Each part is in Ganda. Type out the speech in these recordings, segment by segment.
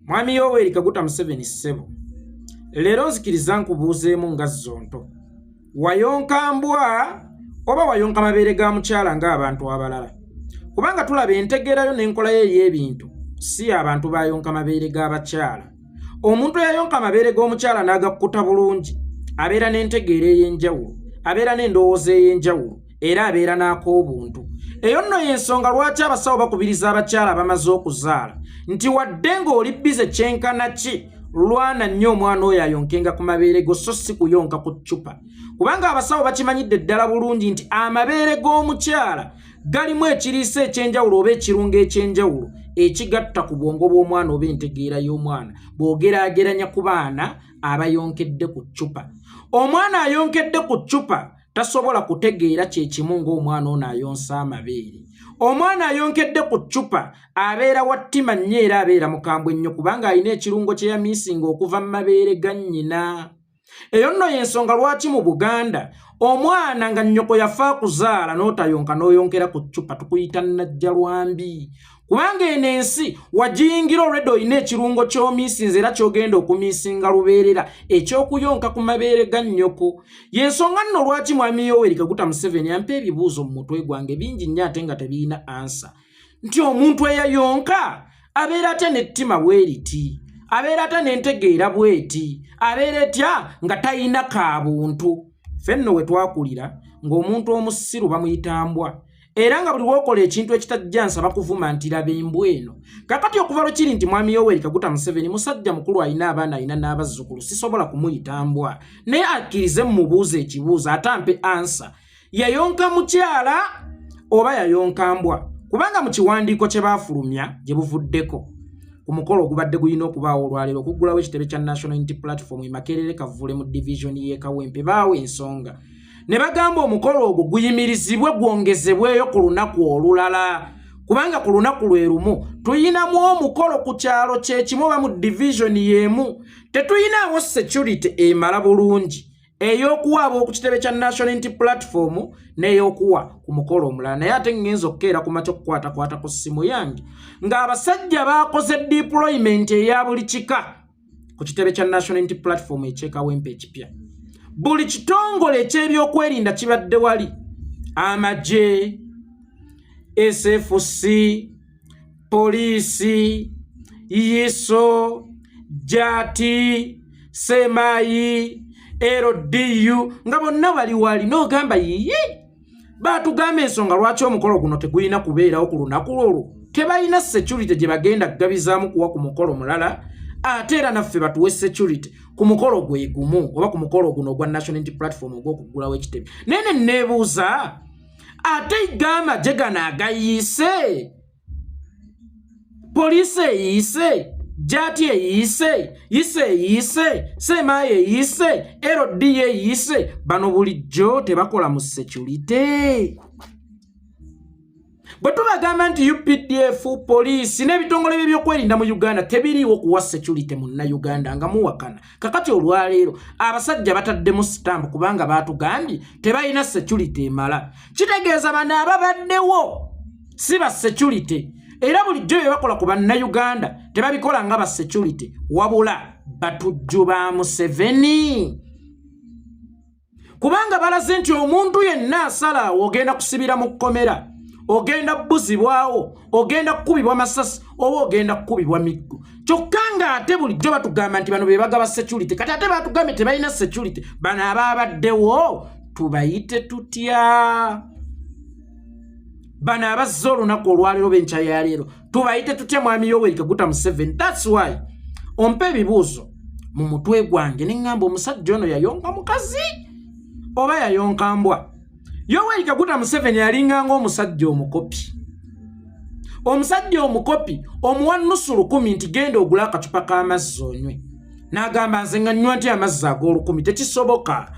Mwami Yoweri Kaguta Museveni ssebo. Leero nzikiriza nkubuuzeemu nga zonto. Wayonka mbwa oba wayonka mabeere ga mukyala ng'abantu abalala? Kubanga tulaba entegerayo n'enkola ye ey'ebintu si abantu bayonka mabeere g'abakyala. Omuntu eyayonka amabeere g'omukyala n'agakkuta bulungi abeera n'entegeera ey'enjawulo, abeera n'endowooza ey'enjawulo, era abeera n'ak'obuntu. Eyo nno y'ensonga lwaki abasawo bakubiriza abakyala abamaze okuzaala nti wadde ng'oli bize kyenkana ki lwana nnyo omwana oyo ayonkenga ku mabeere go so si kuyonka ku ccupa. Kubanga abasawo bakimanyidde ddala bulungi nti amabeere g'omukyala galimu ekiriisa ekyenjawulo oba ekirungo ekyenjawulo ekigatta ku bwongo bw'omwana oba entegeera y'omwana bw'ogeraageranya ku baana abayonkedde ku ccupa. Omwana ayonkedde ku ccupa tasobola kutegeera kye kimu ng'omwana ono ayonsa amabeere. Omwana ayonkedde ku ccupa abeera wa ttima nnyo era abeera mukambwe nnyo kubanga alina ekirungo kye yamiisinga okuva mu mabeere ga nnyina. Eyo nno y'ensonga lwaki mu Buganda omwana nga nnyoko yafa kuzaala n'otayonka n'oyonkera ku ccupa tukuyita nnajjalwambi. Kubanga eno ensi wagiyingira olwedde olina ekirungo ky'omiisinze era ky'ogenda okumiisinga lubeerera eky'okuyonka ku mabeere ga nnyoko. Y'ensonga nno lwaki Mwami Yoweri Kaguta Museveni ampa ebibuuzo mu mutwe gwange bingi nnyo ate nga tebirina ansa. Nti omuntu eyayonka abeera atya n'ettima bweriti, abeera atya n'entegeera bweti, abeera etya nga talina kaabuntu. Ffe nno we twakulira ng'omuntu omusiru bamuyita mbwa. Era nga buli lw'okola ekintu ekitajja nsaba kuvuma nti laba embwa eno. Kakati okuva lwe kiri nti Mwami Yoweri Kaguta Museveni musajja mukulu alina abaana alina n'abazzukulu sisobola kumuyita mbwa. Naye akkirize mmubuuze ekibuuzo ate ampe ansa. Yayonka mukyala oba yayonka mbwa? Kubanga mu kiwandiiko kye baafulumya gye buvuddeko ku mukolo ogubadde gulina okubaawo olwaleero okuggulawo ekitebe kya National Unity Platform Makerere Kavule mu division y'e Kawempe baawe ensonga. Ne bagamba omukolo ogwo guyimirizibwe gwongezebweyo ku lunaku olulala. Kubanga ku lunaku lwe lumu tuyinamu omukolo ku kyalo kyekimu oba mu division y'emu. Tetuyinaawo security emala bulungi ey'okuwa ab'oku kitebe kya National Unity Platform n'ey'okuwa ku mukolo omulala. Naye ate ngenza okukeera ku makya okukwatakwata ku ssimu yange ng'abasajja baakoze deployment eya buli kika ku kitebe kya National Unity Platform eky'e Kawempe ekipya. Buli kitongole eky'ebyokwerinda kibadde wali. Amagye, SFC, poliisi, Yiso, Jati, Semayi, LDU nga bonna bali wali n'ogamba yiye. Baatugamba ensonga lwaki omukolo guno tegulina kubeerawo ku lunaku olwo. Tebalina security gye bagenda kugabizaamu kuwa ku mukolo mulala. Ate era naffe batuwe security ku mukolo gwe gumu oba ku mukolo guno ogwa National Unity Platform ogw'okuggulawo ekitebe. Nene neebuuza ate igamba gye gano agayiise, poliisi eyiise, Jati eyiise, Yiso eyiise, Semayi eyiise, LDU eyiise, bano bulijjo tebakola mu security. Bwe tubagamba nti UPDF, poliisi n'ebitongole by'ebyokwerinda mu Uganda tebiriiwo kuwa security munnayuganda nga muwakana. Kakati olwaleero abasajja bataddemu stamp kubanga baatugambye tebalina security emala. Kitegeeza bano ababaddewo si ba security. Era bulijjo bye bakola ku bannayuganda tebabikola nga ba security wabula batujju ba Museveni. Kubanga balaze nti omuntu yenna asalaawo ogenda kusibira mu kkomera, ogenda bbuzibwawo, ogenda kukubibwa masasi oba ogenda kukubibwa miggo. Kyokka nga ate bulijjo batugamba nti bano be bagaba security. Kati ate batugambye tebalina security. Bano abaabaddewo tubayite tutya? Bano abazze olunaku olwaleero b'enkya ya leero tubayite tutya Mwami Yoweri Kaguta Museveni? That's why ompe ebibuuzo mu mutwe gwange ne ngamba omusajja ono yayonka mukazi oba yayonka mbwa? Yoweri Kaguta Museveni alinganga omusajja omukopi. Omusajja omukopi omuwa nnusu 10 nti genda ogula akacupa k'amazzi onywe. N'agamba nze nga nnywa nti amazzi ag'olukumi tekisoboka.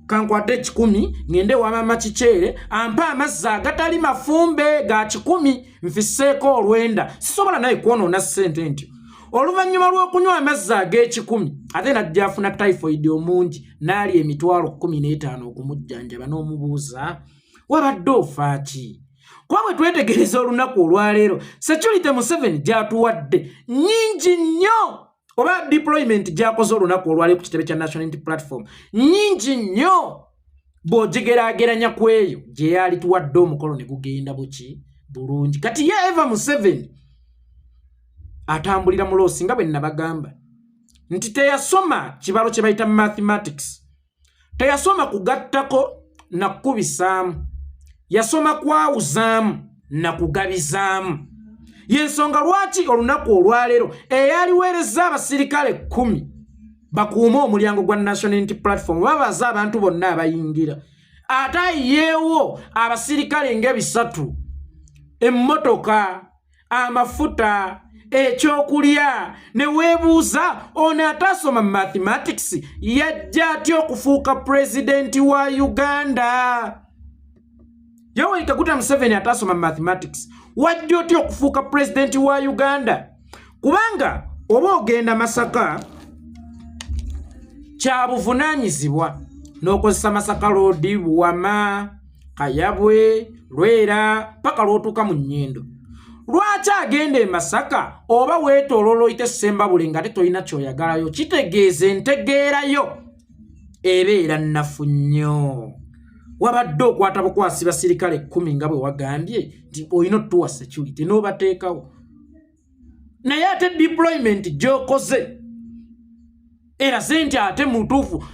Kankwate 10 ngende wa mama Kicere ampa amazzi agatali mafumbe ga 10 nfisseeko olwenda. Sisobola naye kwonoona ssente ntyo. Oluvannyuma lw'okunywa amazzi ag'ekikumi ate najja afuna typhoid omungi n'ali emitwalo 15 okumujjanjaba n'omubuuza wabadde ofa ki? Kuba bwe twetegereza olunaku olwaleero security Museveni gyatuwadde nnyingi nnyo oba deployment gyakoze olunaku olwaleero ku kitebe kya National Unity Platform nnyingi nnyo bw'ogigeraageranya ku eyo gye yali tuwadde omukolo ne gugenda buki bulungi. Kati ye Eva Museveni atambulira mu loosi nga bwe nabagamba nti teyasoma kibalo kye bayita mathematics, teyasoma kugattako na kukubisaamu, yasoma kwawuzaamu na kugabizaamu. Yensonga lwaki olunaku olwaleero eyaliweereza abasirikale 10 bakuuma omulyango gwa National Unity Platform babaza abantu bonna abayingira, ate yeewo abasirikale ng'ebisatu, emmotoka, amafuta, ekyokulya, ne weebuuza ono atasoma mathematics yajja atya okufuuka pulezidenti wa Uganda? Yoweri Kaguta Museveni atasoma mathematics wajja otya okufuuka pulezidenti wa Uganda? Kubanga oba ogenda Masaka kya buvunaanyizibwa n'okozesa Masaka Road, Buwama, Kayabwe, Lwera paka lw'otuuka mu Nnyendo. Lwaki agenda e Masaka oba weetooloola oyite Ssembabule nga tetolina ky'oyagalayo? Kitegeeza entegeerayo ebeera nnafu nnyo. Wabadde okwata bukwasi basirikale 10 nga bwe wagambye nti olina otuwa security n'obateekawo, naye ate deployment gy'okoze eraze nti ate mutuufu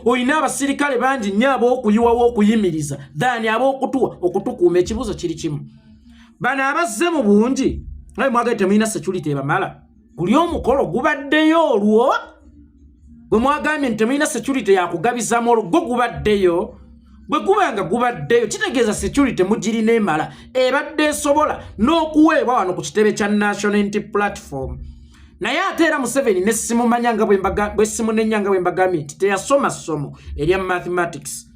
olina abasirikale bangi nnyo ab'okuyiwawo okuyimiriza dhani ab'okutuwa okutukuuma. Ekibuuzo kiri kimu, bano abazze mu bungi naye mwagaye temulina security ebamala. Guli omukolo gubaddeyo olwo bwe mwagambye nti temulina security yakugabizaamu olwo gwo gubaddeyo. Bwe kubanga gubaddeyo kitegeeza security mugirina emala ebadde esobola n'okuweebwa wano ku kitebe kya National Unity Platform. Naye ate era Museveni ne simumanya nga bwe simunenya nga bwe mbagambye nti teyasoma ssomo erya mathematics.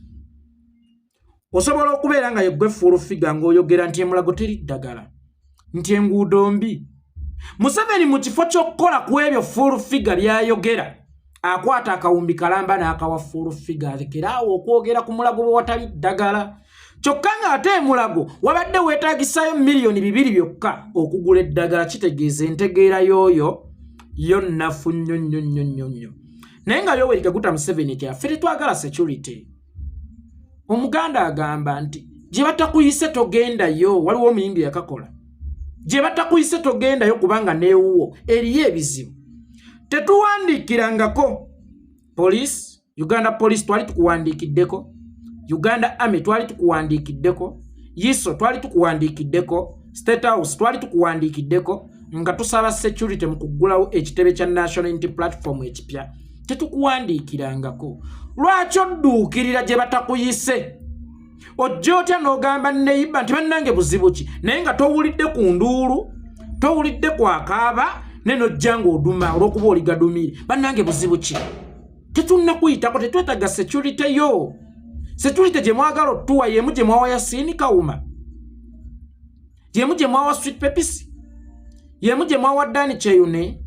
Osobola okubeera nga yeggwe full figure ng'oyogera nti emulago teri ddagala, nti enguudo mbi. Museveni mu kifo ky'okukola ku ebyo full figure by'ayogera akwata akawumbi kalamba n'akawa full figure, lekeraawo okwogera ku mulago bwe watali ddagala. Kyokka ng'ate emulago wabadde weetaagisayo miliyoni 2 byokka okugula eddagala. Kitegeeza entegeera y'oyo yo nnafu nnyo nnyo nnyo nnyo nnyo. Naye nga Yoweri Kaguta Museveni ti affe tetwagala security. Omuganda agamba nti gye batakuyise togendayo. Waliwo omuyimbi yakakola, gye batakuyise togendayo kubanga neewuwo eriyo ebizibu. Tetuwandiikirangako police, Uganda Police twali tukuwandiikiddeko, Uganda Army twali tukuwandiikiddeko, Yiso twali tukuwandiikiddeko, State House twali tukuwandiikiddeko nga tusaba security mu kuggulawo ekitebe kya National Unity Platform ekipya. Tetukuwandiikirangako. Lwaki odduukirira gye batakuyise? Ojja otya n'ogamba neiba nti bannange buzibu ki, naye nga towulidde ku nduulu, towulidde ku akaaba, nenojja ng'oduma olw'okuba oligadumire. Bannange buzibu ki? Tetunnakuyitako, tetwetaaga security yo. Security gye mwagala otuwa yemu gye mwawa Yasini Kawuma, yemu gye mwawa Sweet Pepisi, yemu gye mwawa Dani Cheyune,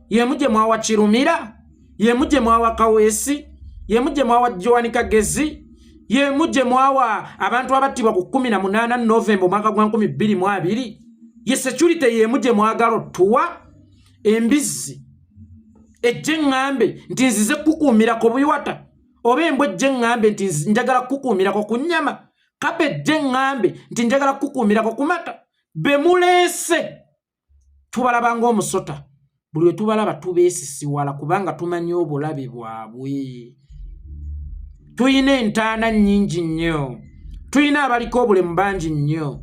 yemu gye mwawa Kirumira, yemu gye mwawa Kaweesi, yemu gye mwawa Joani Kagezi, yemu gye mwawa abantu abattibwa ku 18 Novemba omwaka gwa 2022. Ye security yemu gye mwagala otuwa. Embizi ejje ngambe nti nzize kukuumirako buyiwata, oba embwa ejje ngambe nti njagala kukuumirako ku nnyama, kapa ejje ngambe nti njagala kukuumirako ku mata. Be muleese tubalaba ng'omusota, buli we tubalaba tubeesisiwala kubanga tumanyi obulabe bwabwe. Tuyina entaana nnyingi nnyo, tuyina abaliko obulemu bangi nnyo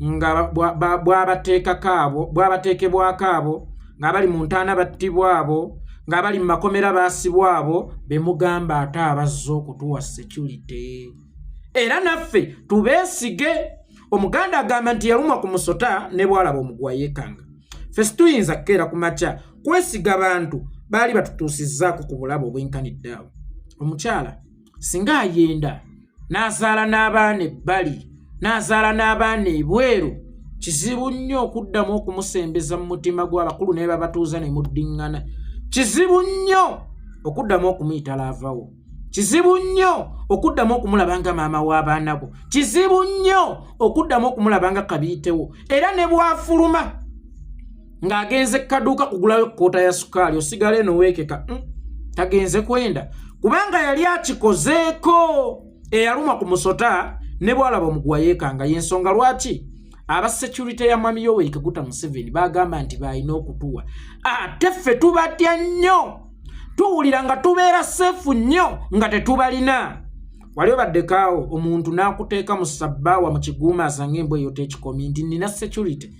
nga bwabateekebwako abo, nga bali mu ntaana battibwa abo, nga bali mu makomera baasibwa abo. Be mugamba ate abazze okutuwa security. Era naffe tubeesige. Omuganda agamba nti yalumwa ku musota ne bwalaba omugwa yeekanga. Ffe situyinza kukeera ku makya kwesiga bantu baali batutuusizzaako ku bulabe obwenkanidde awo. Omukyala singa ayenda n'azaala n'abaana ebbali, n'azaala n'abaana ebweru, kizibu nnyo okuddamu okumusembeza mu mutima gw'abakulu ne babatuuza ne muddiŋŋana. Kizibu nnyo okuddamu okumuyita laavawo. kizibu nnyo okuddamu okumulabanga maama w'abaana bo, kizibu nnyo okuddamu okumulabanga kabiitewo, era ne bwafuluma ng'agenze kaduuka kugulayo koota ya sukaali osigale eno weekeka tagenze kwenda kubanga yali akikozeeko eyalumwa ku musota ne bwalaba omuguwa yeekanga. Y'ensonga lwaki aba security ya mwami Yoweri Kaguta Museveni bagamba nti balina okutuwa. Ate ffe tubatya nnyo, tuwulira nga tubeera seefu nnyo nga tetubalina. Wali obaddekaawo omuntu n'akuteeka mu sabbaawa mu kiguuma asange embwa eyo tekikomi nti nina security,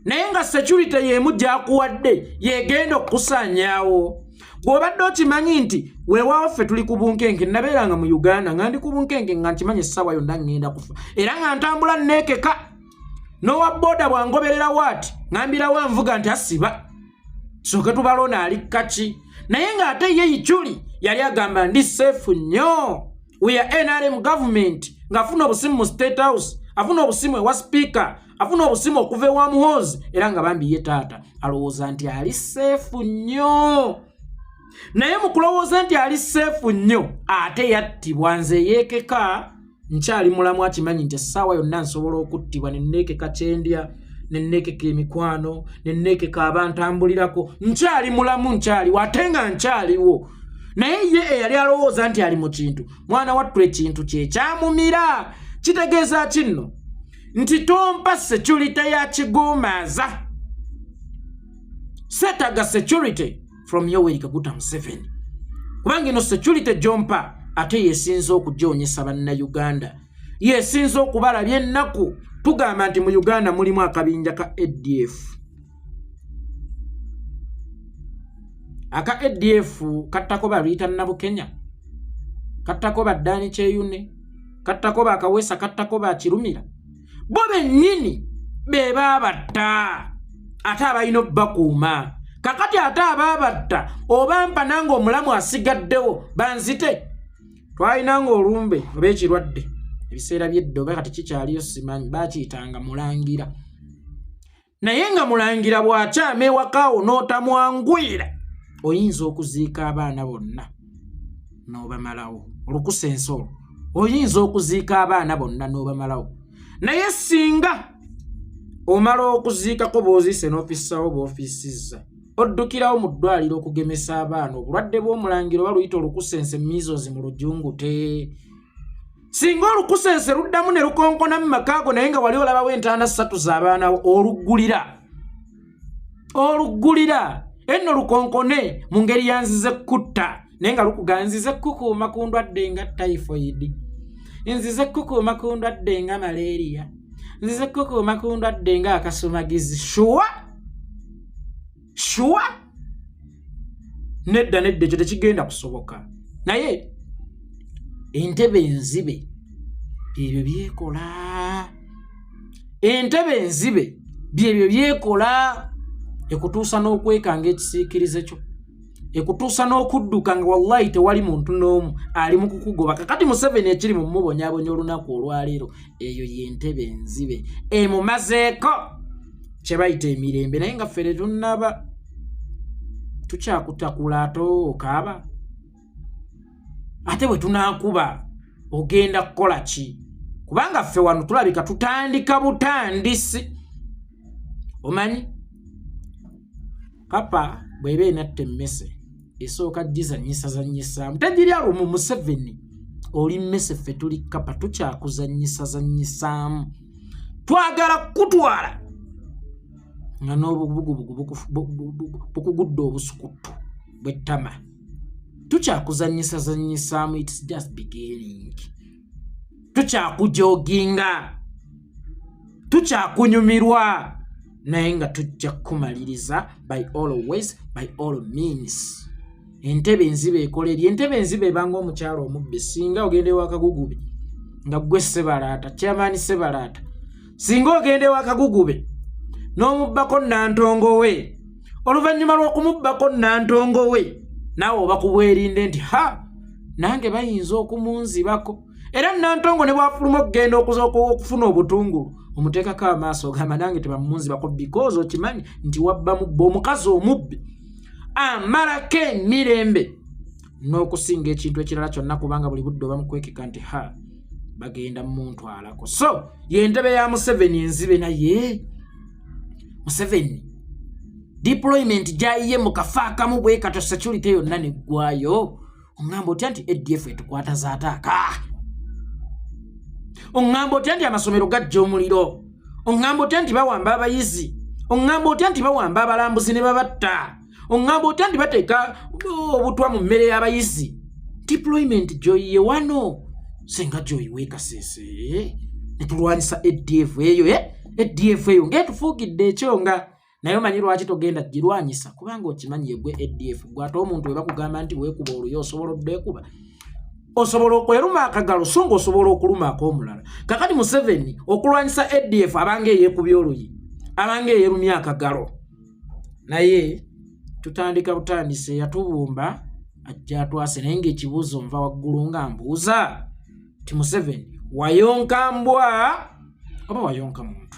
naye nga security y'emu gy'akuwadde yegenda okukusaanyaawo. Bw'obadde okimanyi nti weewaawo ffe tuli ku bunkenke, nabeeranga mu Uganda nga ndi ku bunkenke nga nkimanyi essaawa yonna ngenda kufa era nga ntambula neekeka, n'owa booda bwangoberera waati ngambirawo anvuga nti asiba soke tubalona ali kaki, naye ng'ate ye Ichuli yali agamba ndi seefu nnyo. We are NRM government ng'afuna obusimu mu State House, afuna obusimu ewa speaker, afuna obusimu okuva ewa muhoozi, era nga bambi ye taata alowooza nti ali seefu nnyo. Naye mu kulowooza nti ali seefu nnyo ate yattibwa. Nze yeekeka nkyali mulamu akimanyi nti essaawa yonna nsobola okuttibwa, ne nneekeka kyendya, ne nneekeka emikwano, ne nneekeka abantambulirako, nkyali mulamu, nkyaliwo ate nga nkyaliwo. Naye ye eyali alowooza nti ali mu kintu, mwana wattu ekintu kye kyamumira. Kitegeeza kinno nti tompa security ya kigumaaza, setaga security from Yoweri Kaguta Museveni kubanga ino security jompa ate yesinza okujoonyesa bannayuganda, yesinza okubalabya ennaku. Tugamba nti mu Uganda mulimu akabinja ka ADF. Aka ADF kattako baluyita Nabukenya, kattako baddaani kyeyune, kattako bakawesa, kattako bakirumira. Bo bennyini be baabatta ate abalina obbakuuma. Kakati ate abaabatta obampa nange omulamu asigaddewo banzite. Twalinanga olumbe oba ekirwadde ebiseera by'edda oba kati kikyaliyo simanyi, baakiyitanga mulangira. Naye nga mulangira bw'akyama ewakaawo n'otamwangwira oyinza okuziika abaana bonna n'obamalawo. Olukusenso olwo oyinza okuziika abaana bonna n'obamalawo. Naye singa omala okuziikako b'oziise n'ofissawo b'ofisizza, oddukirawo mu ddwaliro okugemesa abaana obulwadde bw'omulangiro baluyita olukusense measles mu lujjungute. Singa olukusense luddamu ne lukonkona mu makaago naye nga wali olabawo entaana 3 z'abaana oluggulira enno lukonkone mu ngeri yanzize kutta naye nga lukuganzize kukuuma ku ndwadde nga typhoid, nzize kukuuma ku ndwadde nga malaria, nzize kukuuma ku ndwadde nga akasumagizi. Shuwa nedda ekyo tekigenda kusoboka. Naye entebe enzibe ebyo byekola, entebe enzibe byebyo byekola, ekutuusa n'okwekanga ekisiikirize kyo, ekutuusa n'okudduka nga wallahi tewali muntu n'omu ali mu kukugoba. Kakati Museveni ekiri mu mubonyabonya olunaku olwaleero, eyo y'entebe enzibe emumazeeko kye bayita emirembe. Naye nga ffe tunnaba tukyakutakula ate okaaba, ate bwe tunaakuba ogenda kukola ki? Kubanga ffe wano tulabika tutandika butandisi. Omanyi kapa bw'eba enatta emmese esooka gizanyisazanyisaamu, tegirya lumu. Museveni oli mmese, ffe tuli kapa tukyakuzanyisazanyisaamu, twagala kutwala nga n'obubugubugu bukugudde obusukutu bw'ettama, tukyakuzanyisazanyisaamu. It's just beginning. Tukyakujoginga, tukyakunyumirwa, naye nga tujja kumaliriza by all ways, by all means. Entebe enzibe ekolerye. Entebe enzibe ebanga omukyalo omubbi. Singa ogende wakagugube nga gwe Sebalaata, kyamaani Sebalaata, singa ogende wakagugube n'omubbako Nantongo we, oluvannyuma lw'okumubbako Nantongo we naawe oba kubwerinde nti nange bayinza okumunzibako. Era Nantongo ne bwafuluma okugenda okufuna obutungulu omuteekako amaaso ogamba nange tebamunzibako because okimanyi nti wabba mubbi, omukazi omubbi amalako emirembe n'okusinga ekintu ekirala kyonna kubanga buli budde bamukwekeka nti bagenda muntu alako. So yentebe ya Museveni enzibe naye Museveni deployment jayiye mu kafaakamu bwe kato security yonna neggwayo. Oŋŋamba otya nti ADF etukwata zaataaka? Oŋŋamba otya nti amasomero gajja omuliro? Oŋŋamba otya nti bawamba abayizi? Oŋŋamba otya nti bawamba abalambuzi ne babatta? Oŋŋamba otya nti bateeka obutwa mu mmere y'abayizi? Deployment joyiye wano senga joyiwe kasese netulwanisa ADF eyo ADF eyo ngetufuukidde ekyonga naye omanyi lwaki togenda girwanyisa? Kubanga okimanyi yegwe ADF gwate omuntu we bakugamba nti weekuba oluyo osobola oddekuba, osobola okweruma akagalo so ng'osobola okuluma ak'omulala. Kakati Museveni okulwanyisa ADF abange yeekubye oluyi, abange yeerumya akagalo. Naye tutandika butandise yatubumba ajja atwase naye ng'ekibuuzo nva waggulu nga mbuuza ti Museveni wayonka mbwa oba wayonka muntu?